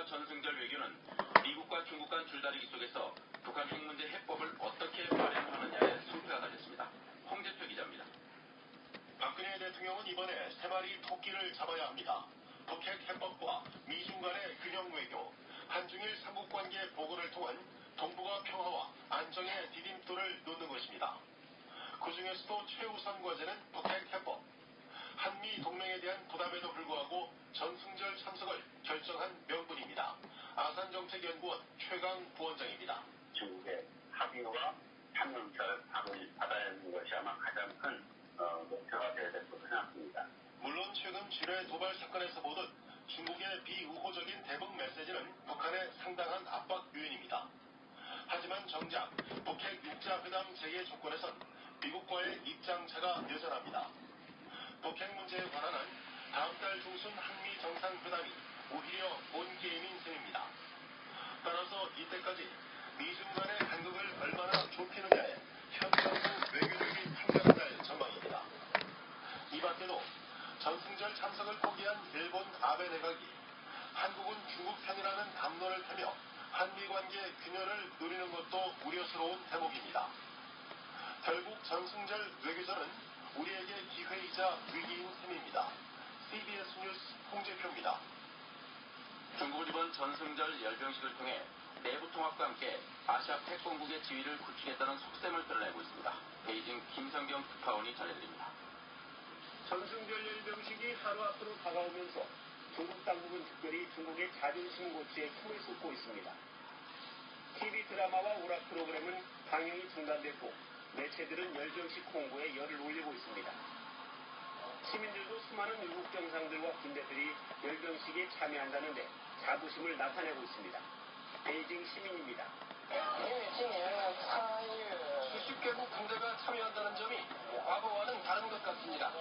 이웃나라 전승절 외교는 미국과 중국 간 줄다리기 속에서 북한 핵 문제 해법을 어떻게 마련하느냐에 승패가 달렸습니다. 홍재표 기자입니다. 박근혜 대통령은 이번에 3마리 토끼를 잡아야 합니다. 북핵 해법과 미중 간의 균형 외교, 한중일 삼국관계 보고를 통한 동북아 평화와 안정의 디딤돌을 놓는 것입니다. 그중에서도 최우선 과제는 북핵 해법. 한미 동맹에 대한 부담에도 불구하고 전승절 참석을 결정한 명분입니다. 아산정책연구원 최강 부원장입니다. 중국의 합의와 한명절 답을 받아야 하는 것이 아마 가장 큰 목표가 되어야 될 것으로 생각합니다. 물론 최근 지뢰 도발 사건에서 보듯 중국의 비우호적인 대북 메시지는 북한의 상당한 압박 요인입니다. 하지만 정작 북핵 육자회담 재개 조건에선 미국과의 입장차가 여전합니다. 북핵 문제에 관한 한 다음 달 중순 한미 정상회담이 오히려 본 게임인 셈입니다. 따라서 이때까지 미중 간의 간극을 얼마나 좁히느냐에 현 정부 외교력이 판가름날 전망입니다. 이 밖에도 전승절 참석을 포기한 일본 아베 내각이 한국은 중국 편이라는 담론을 펴며 한미 관계 균열을 노리는 것도 우려스러운 대목입니다. 결국 전승절 외교전은 우리에게 기회이자 위기인 셈입니다. CBS 뉴스 홍재표입니다. 중국은 이번 전승절 열병식을 통해 내부 통합과 함께 아시아 패권국의 지위를 굳히겠다는 속셈을 드러내고 있습니다. 베이징 김성경 특파원이 전해드립니다. 전승절 열병식이 하루 앞으로 다가오면서 중국 당국은 특별히 중국의 자존심 고취에 힘을 쏟고 있습니다. TV 드라마와 오락 프로그램은 방영이 중단됐고 매체들은 열병식 홍보에 열을 올리고 있습니다. 시민들도 수많은 외국 정상들과 군대들이 열병식에 참여한다는데 자부심을 나타내고 있습니다. 베이징 시민입니다. 수십 개국 군대가 참여한다는 점이 과거와는 다른 것 같습니다.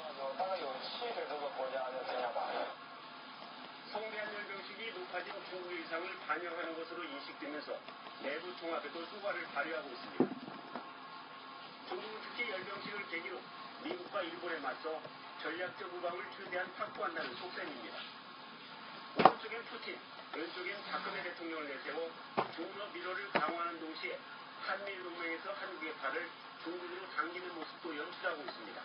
성대한 열병식이 높아진 중국 위상을 반영하는 것으로 인식되면서 내부 통합에도 효과를 발휘하고 있습니다. 중국은 특히 열병식을 계기로 미국과 일본에 맞서 전략적 우방을 최대한 확보한다는 속셈입니다. 오른쪽엔 푸틴, 왼쪽엔 박근혜 대통령을 내세워 중러 미러를 강화하는 동시에 한미일 동맹에서 한국의 팔을 중국으로 당기는 모습도 연출하고 있습니다.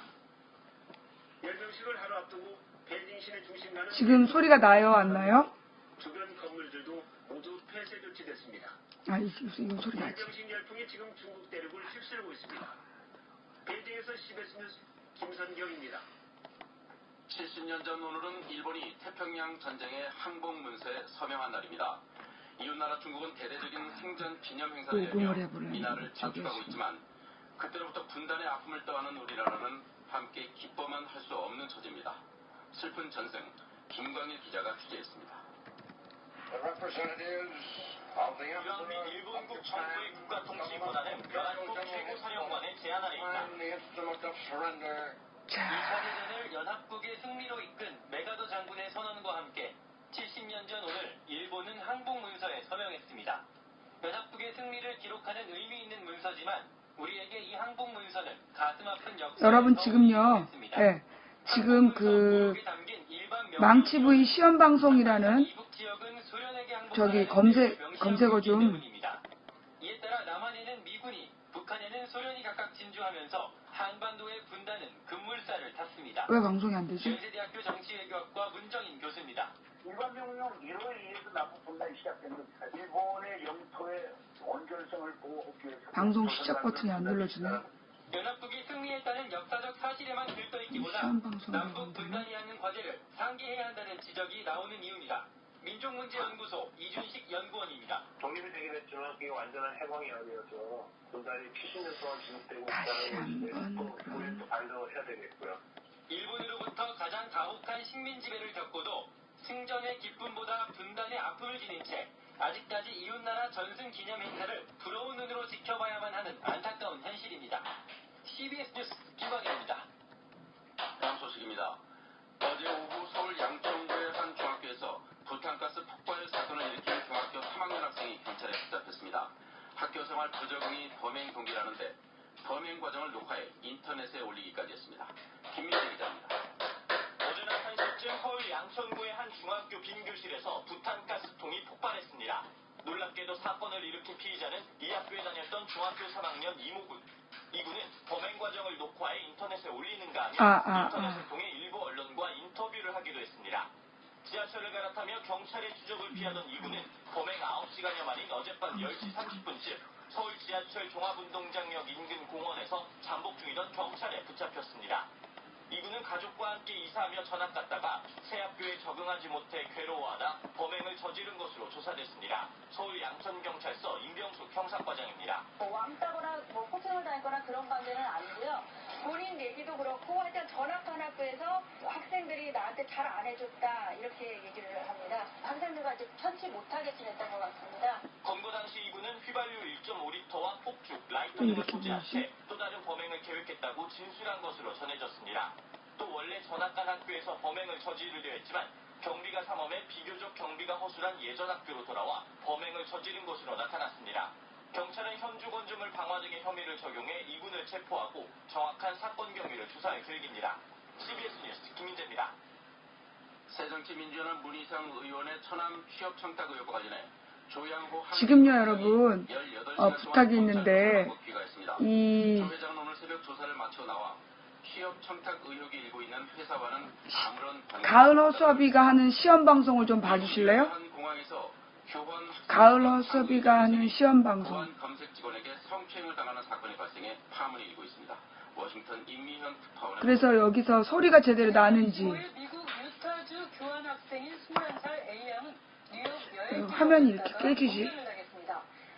열병식을 하루 앞두고 베이징 시내 중심가는 지금 소리가 나요, 안 나요? 주변 건물들도 모두 폐쇄 조치됐습니다. 이거 소리 나지. 열병식 열풍이 지금 중국 대륙을 휩쓸고 있습니다. 베이징에서 CBS 뉴스 김선경입니다. 70년 전 오늘은 일본이 태평양 전쟁의 항복 문서에 서명한 날입니다. 이웃나라 중국은 대대적인 생전 기념 행사를 열며 미나를 자축하고 있지만 그때로부터 분단의 아픔을 떠안은 우리나라는 함께 기뻐만 할 수 없는 처지입니다. 슬픈 전승, 김광일 기자가 취재했습니다. 유한미 일본국 정부의 국가 통치보다는 연합국 최고사령관의 제안 아래 있다. 이 사대전을 연합국의 승리로 이끈 메가더 장군의 선언과 함께 70년 전 오늘 일본은 항복 문서에 서명했습니다. 연합국의 승리를 기록하는 의미 있는 문서지만 우리에게 이 항복 문서는 가슴 아픈 역사. 여러분 지금요. 네. 지금 그 망치부의 시험 방송이라는 저기 검색어 좀. 이에 따라 남한에는 미군이, 북한에는 소련이 각각 진주하면서 한반도의 분단은 급물살을 탔습니다. 왜 방송이 안 되지? 연세대학교 정치외교학과 문정인 교수입니다. 일반 명령 1호에 의해서 남북 분단이 시작된 겁니다. 일본의 영토의 온전성을 보호하기 위해서 방송 시작 버튼이 안 눌러지네. 연합국이 승리했다는 역사적 사실에만 들떠있기보다 남북 분단이 하는 과제를 상기해야 한다는 지적이 나오는 이유입니다. 민족문제연구소 이준식 연구원입니다. 독립이 되긴 했지만 그게 완전한 해방이 아니어서 분단이 70년 동안 지속되고 있다는 것을 우리는 또 반성을 해야 되겠고요. 일본으로부터 가장 가혹한 식민 지배를 겪고도 승전의 기쁨보다 분단의 아픔을 지닌 채 아직까지 이웃나라 전승 기념 행사를 부러운 눈으로 지켜봐야만 하는 안타까운 현실입니다. CBS 뉴스 김광현입니다. 다음 소식입니다. 어제 오후 서울 양천구의 한 중학교에서 부탄가스 폭발 사건을 일으킨 중학교 3학년 학생이 경찰에 붙잡혔습니다. 학교 생활 부적응이 범행 동기라는데 범행 과정을 녹화해 인터넷에 올리기까지 했습니다. 김민재 기자입니다. 어제 낮 1시쯤 서울 양천구의 한 중학교 빈 교실에서 부탄가스통이 폭발했습니다. 놀랍게도 사건을 일으킨 피의자는 이 학교에 다녔던 중학교 3학년 이모군. 이군은 범행 과정을 녹화해 인터넷에 올리는가 하면 인터넷을 통해 일부 언론과 인터뷰를 하기도 했습니다. 지하철을 갈아타며 경찰의 추적을 피하던 이군은 범행 9시간여 만인 어젯밤 10시 30분쯤 서울 지하철 종합운동장역 인근 공원에서 잠복 중이던 경찰에 붙잡혔습니다. 이군은 가족과 함께 이사하며 전학 갔다가 새 학교에 적응하지 못해 괴로워하다 범행을 저지른 것으로 조사됐습니다. 서울 양천경찰서 임병숙 형사과장입니다. 왕따거나 코칭을 당했거나 그런 관계는 아니고요. 본인 얘기도 그렇고 하여튼 전학한 학교에서 학생들이 나한테 잘 안 해줬다 이렇게 얘기를 합니다. 학생들과 아직 편치 못하게 지냈던 것 같습니다. 검거 당시 이군은 휘발유 1.5리터와 폭죽, 라이터 등을 소지한 채 또 다른 범행을 계획했다고 진술한 것으로 전해졌습니다. 또 원래 전학간 학교에서 범행을 저지르려 했지만 경비가 삼엄해 비교적 경비가 허술한 예전 학교로 돌아와 범행을 저지른 것으로 나타났습니다. 경찰은 현주 건조물 방화 등의 혐의를 적용해 이군을 체포하고 정확한 사건 경위를 조사할 계획입니다. CBS 뉴스 김민재입니다. 새정치민주연합 문희상 의원의 처남 취업 청탁 의혹과 관련해 조양호 지금요 여러분 부탁이 있는데 이 조 회장은 오늘 새벽 조사를 마쳐 나와 취업 청탁 의혹이 일고 있는 회사와는 아무런 가을 허수아비가 하는 시험 방송을 좀 봐주실래요? 가을 허수아비가 하는 시험 방송. 보안 검색 직원에게 성추행을 당하는 사건이 발생해 파문이 일고 있습니다. 워싱턴 임미현 특파원은 그래서 여기서 소리가 제대로 나는지 미국 유타주 교환 학생인 21살 A양은 뉴욕 여행 화면이 이렇게 깨지지?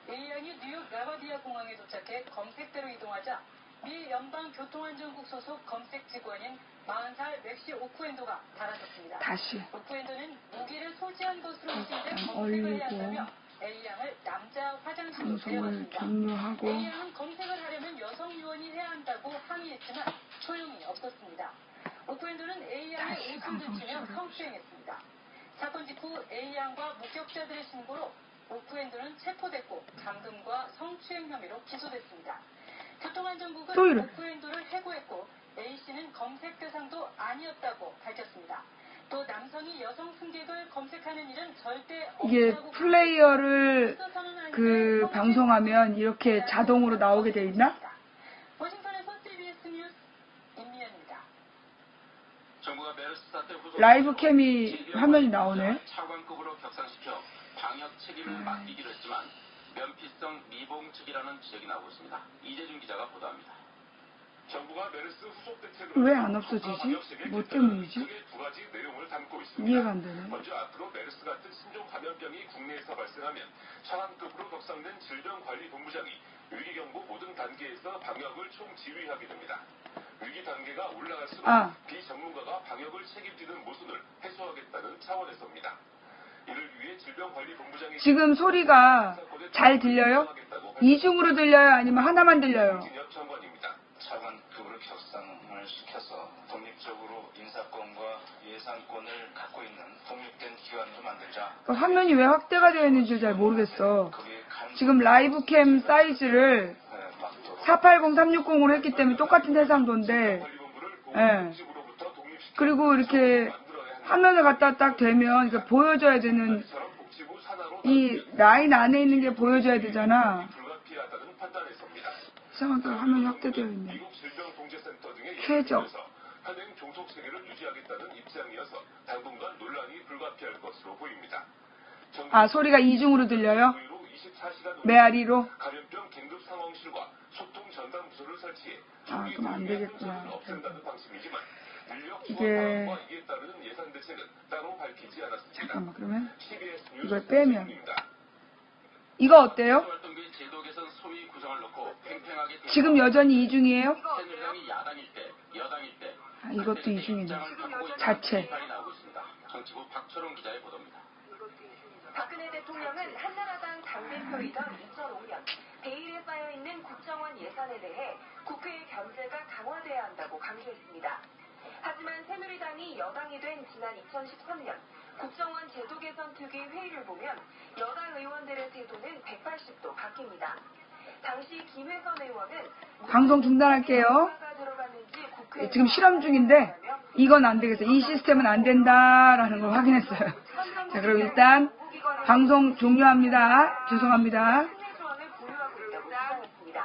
A양이 뉴욕 라바디아 공항에 도착해 검색대로 이동하자 미 연방교통안전국 소속 검색 직원인 40살 맥시 오쿠엔도가 달아졌습니다. 다시 오쿠엔도는 무기를 소지한 것으로 의심돼 검색을 해야 한다며 A양을 남자 화장실로 방송을 데려갔습니다. 종료하고 A양은 검색을 하려면 여성 요원이 해야 한다고 항의했지만 소용이 없었습니다. 오쿠엔도는 A양의 옷을 훔치며 성추행했습니다. 사건 직후 A양과 목격자들의 신고로 오쿠엔도는 체포됐고 감금과 성추행 혐의로 기소됐습니다. 교통안전국은 오쿠엔도를 해고했고 A씨는 검색 대상도 아니었다고 밝혔습니다. 또 남성이 여성 승객을 검색하는 일은 절대 이게 없다고 플레이어를 방송하면 이렇게 자동으로 나오게 돼 있나? 워싱턴에서 CBS 뉴스 임미연입니다. 정부가 메르스 사태 후속 라이브 캠이 화면이 나오네. 차관급으로 격상시켜 방역 책임을 맡기기로 했지만 면피성 미봉책이라는 지적이 나오고 있습니다. 이재준 기자가 보도합니다. 정부가 메르스 후속 대책으로 왜 안 없어지지? 뭐 때문이지? 크게 두 가지 내용을 담고 있습니다. 이해가 안 되네. 먼저 앞으로 메르스 같은 신종 감염병이 국내에서 발생하면 차관급으로 격상된 질병관리본부장이 위기경보 모든 단계에서 방역을 총지휘하게 됩니다. 위기 단계가 올라갈수록 비전문가가 방역을 책임지는 모순을 해소하겠다는 차원에서입니다. 이를 위해 질병관리본부장이 지금 소리가 잘 들려요? 이중으로 들려요? 아니면 하나만 들려요? 장관입니다. 차관급으로 격상을 시켜서 독립적으로 인사권과 예산권을 갖고 있는 독립된 기관으로 만들자. 화면이 왜 확대가 되어 있는지 잘 모르겠어. 지금 라이브 캠 사이즈를 480-360으로 했기 때문에 똑같은 해상도인데, 예. 그리고 이렇게 화면을 갖다 딱 대면 이게 보여줘야 되는 이 라인 안에 있는 게 보여줘야 되잖아. 이상하게 화면이 확대되어 있네. 쾌적. 현행 종속 체계를 유지하겠다는 입장이어서 당분간 논란이 불가피할 것으로 보입니다. 소리가 이중으로 들려요? 메아리로? 감염병 긴급 상황실과 소통 전담 부서를 설치해 그럼 안 되겠구나. 없앤다는 방침이지만 이게 이에 따르는 예산 대책은 따로 밝히지 않았습니다. 잠깐만, 그러면 이걸 빼면 이거 어때요? 지금 여전히 이중이에요? 이것도 이중이네. 자체. 박근혜 대통령은 한나라당 당대표이던 2005년 베일에 쌓여있는 국정원 예산에 대해 국회의 견제가 강화돼야 한다고 강조했습니다. 하지만 새누리당이 여당이 된 지난 2013년 국정원 제도 개선 특위 회의를 보면 여당 의원들의 태도는 180도 바뀝니다. 당시 김회선 의원은 방송 중단할게요. 지금 실험 중인데 이건 안 되겠어. 이 시스템은 안 된다라는 걸 확인했어요. 자, 그럼 일단 방송 종료합니다. 죄송합니다. 승리소원을 보유하고 있다고 주장했습니다.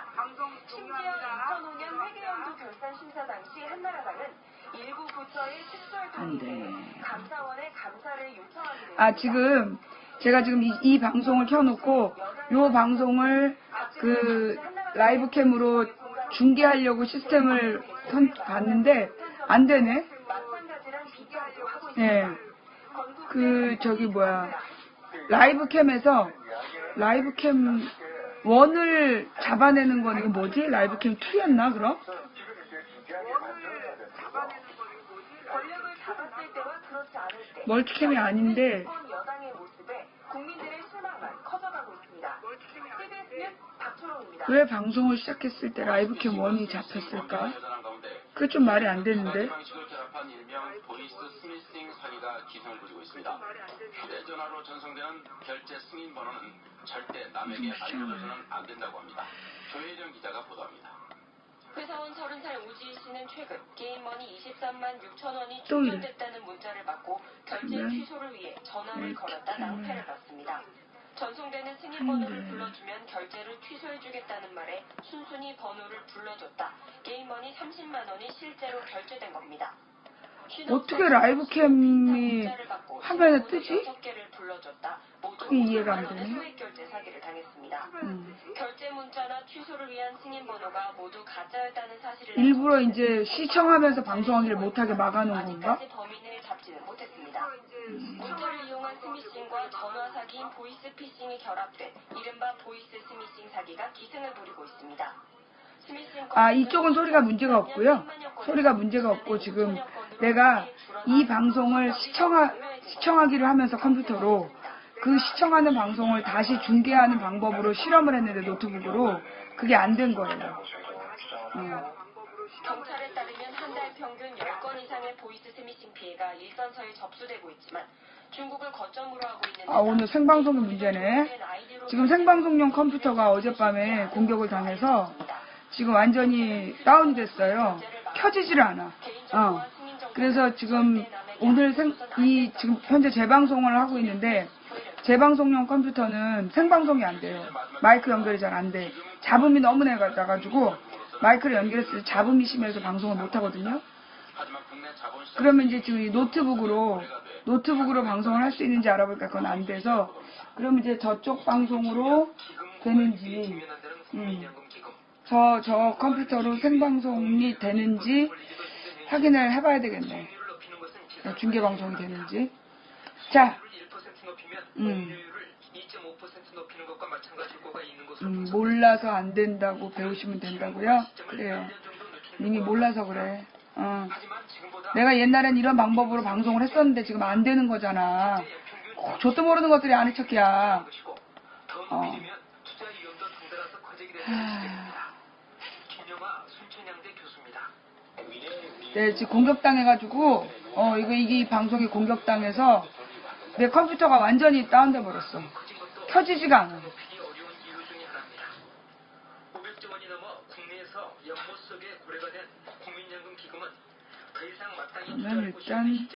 심지어 2005년 회계연도 결산 심사 당시 한나라당은 일부 부처의 특수활동에 대해 감사원에 감사를 요청하기로 했습니다. 지금 제가 지금 이 방송을 켜놓고 요 방송을 그 라이브 캠으로 중계하려고 시스템을 봤는데 안 되네. 마찬가지란 비교하려고 하고 있습니다. 네. 그 저기 뭐야 라이브 캠에서 라이브 캠 1을 잡아내는 건 이거 뭐지? 라이브 캠 2였나 그럼? 권력을 잡았을 때와 그렇지 않을 때 멀티캠이 아닌데 여당의 모습에 국민들의 실망만 커져가고 있습니다. CBS 뉴스 박초롱입니다. 왜 방송을 시작했을 때 라이브 캠 1이 잡혔을까? 그게 좀 말이 안 되는데. 방식을 결합한 일명 보이스 스미싱 사기가 기승을 부리고 있습니다. 휴대전화로 전송되는 결제 승인 번호는 절대 남에게 알려줘서는 안 된다고 합니다. 조혜정 기자가 보도합니다. 회사원 30살 오지희 씨는 최근 게임머니 23만 6천 원이 또 이래. 충전됐다는 문자를 받고 결제 취소를 위해 전화를 걸었다 낭패를 봤습니다. 전송되는 승인 번호를 불러주면 결제를 취소해주겠다는 말에 순순히 번호를 불러줬다. 게임머니 30만 원이 실제로 결제된 겁니다. 어떻게 라이브 캠이 화면에 뜨지? 그게 이해가 안 되네. 결제 문자나 취소를 위한 승인 번호가 모두 가짜였다는 사실을 일부러 이제 시청하면서 방송하기를 못하게 막아놓은 건가? 아직까지 범인을 잡지는 못했습니다. 문자를 이용한 스미싱과 전화 사기인 보이스 피싱이 결합돼 이른바 보이스 스미싱 사기가 기승을 부리고 있습니다. 이쪽은 소리가 문제가 없고요. 소리가 문제가 없고 지금 내가 이 방송을 시청하기를 하면서 컴퓨터로 그 시청하는 방송을 다시 중계하는 방법으로 실험을 했는데 노트북으로 그게 안 된 거예요. 경찰에 따르면 한 달 평균 10건 이상의 보이스 스미싱 피해가 일선서에 접수되고 있지만 중국을 거점으로 하고 있는 오늘 생방송이 문제네. 지금 생방송용 컴퓨터가 어젯밤에 공격을 당해서 지금 완전히 다운이 됐어요. 켜지지를 않아. 그래서 지금 오늘 지금 현재 재방송을 하고 있는데 재방송용 컴퓨터는 생방송이 안 돼요. 마이크 연결이 잘 안 돼. 잡음이 너무 나가지고 마이크를 연결했을 때 잡음이 심해서 방송을 못 하거든요. 그러면 이제 지금 이 노트북으로 방송을 할 수 있는지 알아볼까 그건 안 돼서 그러면 이제 저쪽 방송으로 되는지 저 컴퓨터로 생방송이 되는지 확인을 해봐야 되겠네. 중계방송이 되는지. 자, 몰라서 안 된다고 배우시면 된다고요? 그래요. 이미 몰라서 그래. 내가 옛날엔 이런 방법으로 방송을 했었는데 지금 안 되는 거잖아. 저도 모르는 것들이 아는 척이야. 네, 지금 공격당해가지고, 이게 이 방송이 공격당해서 내 컴퓨터가 완전히 다운돼 버렸어. 켜지지가 않아. 그러면 일단